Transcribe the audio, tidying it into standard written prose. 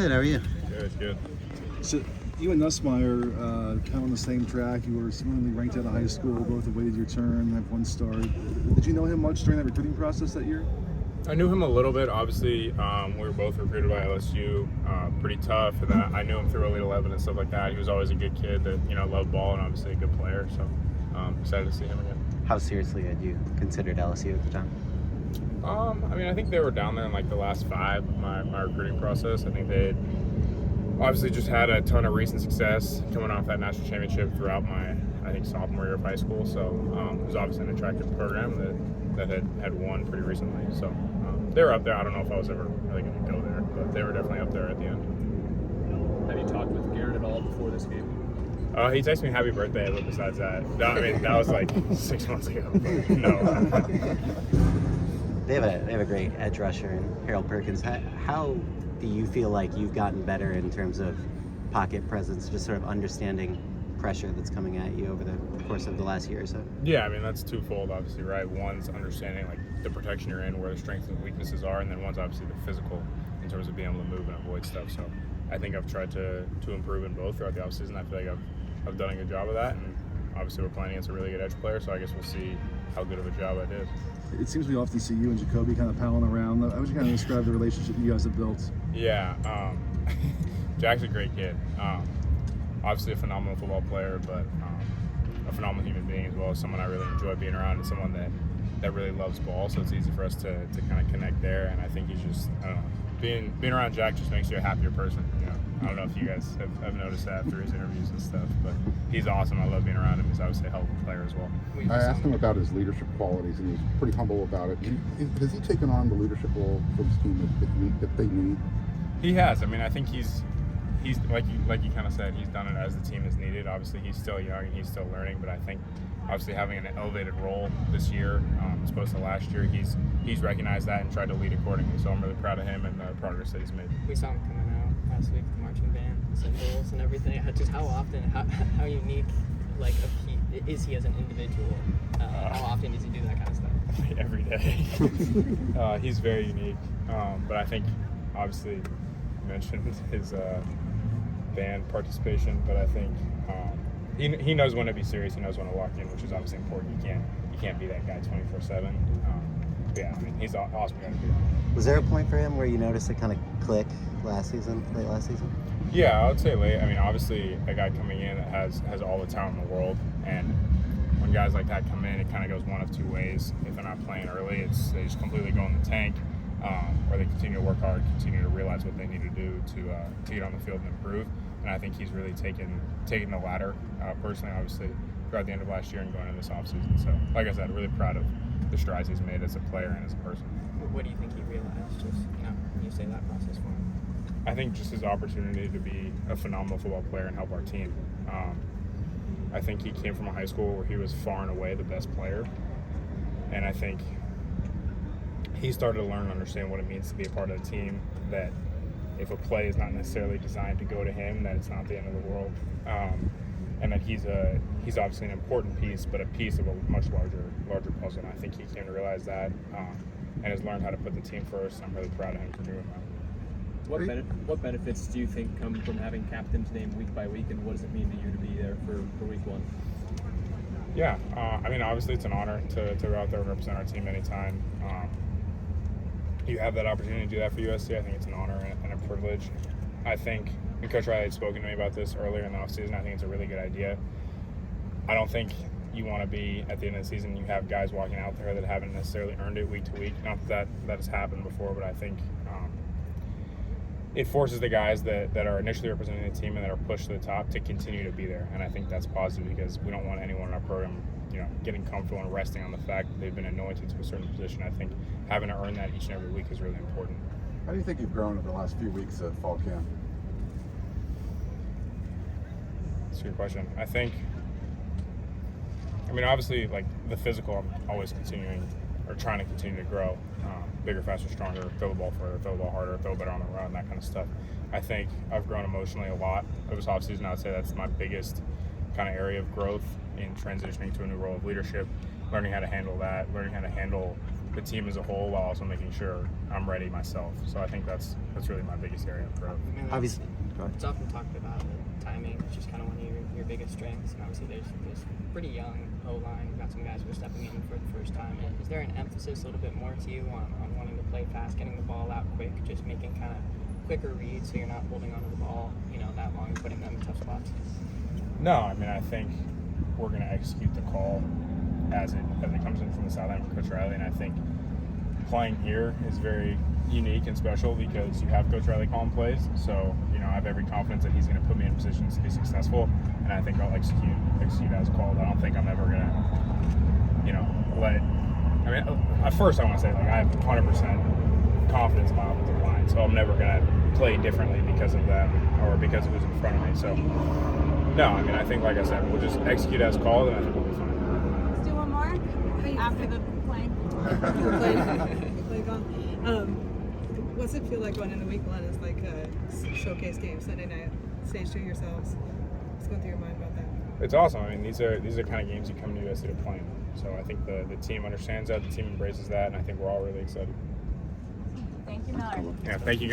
Good. How are you? Good. So you and Nussmeier kind of on the same track. You were similarly ranked out of high school. Both have waited your turn, have one star. Did you know him much during that recruiting process that year? I knew him a little bit. Obviously, we were both recruited by LSU. Pretty tough, and then I knew him through Elite 11 and stuff like that. He was always a good kid that loved ball and obviously a good player. So excited to see him again. How seriously had you considered LSU at the time? I think they were down there in like the last 5 of my recruiting process. I think they had obviously just had a ton of recent success coming off that national championship throughout my, I think, sophomore year of high school. So it was obviously an attractive program that had won pretty recently. So they were up there. I don't know if I was ever really going to go there, but they were definitely up there at the end. Have you talked with Garrett at all before this game? He texted me happy birthday, but besides that, that was like 6 months ago. But no. They have a great edge rusher in Harold Perkins. How do you feel like you've gotten better in terms of pocket presence, just sort of understanding pressure that's coming at you over the course of the last year or so? Yeah, that's twofold, obviously, right? One's understanding like the protection you're in, where the strengths and weaknesses are, and then one's obviously the physical in terms of being able to move and avoid stuff. So I think I've tried to improve in both throughout the offseason. I feel like I've done a good job of that, and obviously we're playing against a really good edge player, so I guess we'll see how good of a job I did. It seems we often see you and Jacoby kind of palling around. How would you kind of describe the relationship you guys have built? Yeah, Jack's a great kid. Obviously a phenomenal football player, but a phenomenal human being as well. Someone I really enjoy being around, and someone that really loves ball, so it's easy for us to kind of connect there. And I think he's just, I don't know, being around Jack just makes you a happier person. I don't know if you guys have noticed that through his interviews and stuff, but he's awesome. I love being around him. He's obviously a hell of a player as well. I asked him about his leadership qualities, and he was pretty humble about it. Has he taken on the leadership role for this team that they need? He has. I think he's like you kind of said, he's done it as the team is needed. Obviously, he's still young and he's still learning, but I think obviously having an elevated role this year as opposed to last year, he's recognized that and tried to lead accordingly. So I'm really proud of him and the progress that he's made. We saw him coming out last week, the marching band, the symbols and everything. Just how often, how unique, like is he as an individual? How often does he do that kind of stuff? Every day. He's very unique, but I think obviously you mentioned his band participation, but I think he knows when to be serious. He knows when to walk in, which is obviously important. You can't be that guy 24/7. Yeah, he's an awesome guy to be around. Was there a point for him where you noticed it kind of click late last season? Yeah, I would say late. Obviously a guy coming in that has all the talent in the world, and when guys like that come in, it kind of goes one of two ways. If they're not playing early, they just completely go in the tank, or they continue to work hard, continue to realize what they need to do to get on the field and improve. And I think he's really taken the latter, personally, obviously, throughout the end of last year and going into this offseason. So, like I said, really proud of the strides he's made as a player and as a person. What do you think he realized, just when you say that process for him? I think just his opportunity to be a phenomenal football player and help our team. I think he came from a high school where he was far and away the best player, and I think he started to learn and understand what it means to be a part of a team, that if a play is not necessarily designed to go to him, that it's not the end of the world, and that he's obviously an important piece, but a piece of a much larger puzzle. And I think he came to realize that, and has learned how to put the team first. I'm really proud of him for doing that. What benefits do you think come from having captains named week by week, and what does it mean to you to be there for week one? Yeah, obviously it's an honor to go out there and represent our team anytime. You have that opportunity to do that for USC. I think it's an honor and a privilege. I think, and Coach Riley had spoken to me about this earlier in the offseason, I think it's a really good idea. I don't think you want to be, at the end of the season, you have guys walking out there that haven't necessarily earned it week to week. Not that has happened before, but I think it forces the guys that are initially representing the team and that are pushed to the top to continue to be there. And I think that's positive, because we don't want anyone in our program getting comfortable and resting on the fact that they've been anointed to a certain position. I think having to earn that each and every week is really important. How do you think you've grown over the last few weeks at fall camp? That's a good question. I think, obviously, like the physical, I'm always continuing or trying to continue to grow. Bigger, faster, stronger, throw the ball further, throw the ball harder, throw better on the run, that kind of stuff. I think I've grown emotionally a lot over this offseason. I would say that's my biggest kind of area of growth in transitioning to a new role of leadership, learning how to handle that, learning how to handle the team as a whole while also making sure I'm ready myself. So I think that's really my biggest area of growth. I mean, Obviously, go ahead. it's often talked about the timing, which is kind of one of your biggest strengths. And obviously, there's pretty young O-line. We've got some guys who are stepping in for the first time. Is there an emphasis a little bit more to you on wanting to play fast, getting the ball out quick, just making kind of quicker reads so you're not holding onto the ball, that long and putting them in tough spots? No, I mean, I think we're going to execute the call as it comes in from the sideline from Coach Riley, and I think playing here is very unique and special because you have Coach Riley calling plays. So, I have every confidence that he's going to put me in positions to be successful, and I think I'll execute as called. I don't think I'm ever going to, at first I want to say, I have 100% confidence in my offensive line, so I'm never going to play differently because of them or because of who's in front of me. So, no, I think, like I said, we'll just execute as called, and I think we'll be fine. Let's do one more after the plane. Play golf. What's it feel like going into week one as like a showcase game Sunday night? Stage 2 yourselves. What's going through your mind about that? It's awesome. These are kind of games you come to USC to play in. So I think the team understands that, the team embraces that, and I think we're all really excited. Thank you, Miller. Yeah, thank you.